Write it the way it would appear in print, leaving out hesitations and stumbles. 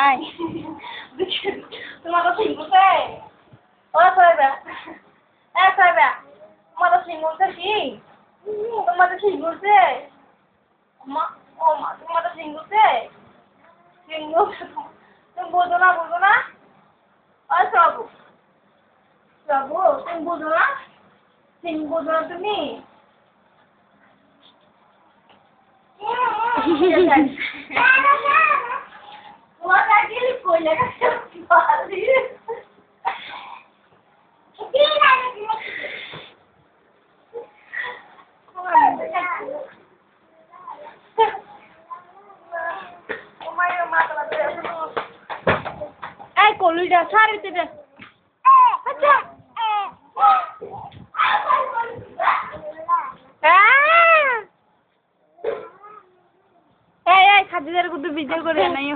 আয় তোমার তো ঠিক আছে ও সাইবা সাইবা তোমার তো ঠিক বলছে কি তোমার তো ঠিক বলছে মা ও মা তোমার তো ঠিক বলছে তুমি বুঝো না ও সবু তুমি বুঝো না ঠিক বুঝো না তুমি তোমার কাছে কই লাগা পালি এই কলুইটা ছাড় দিতে আচ্ছা এই খাদিজার কত ভিডিও করে নাই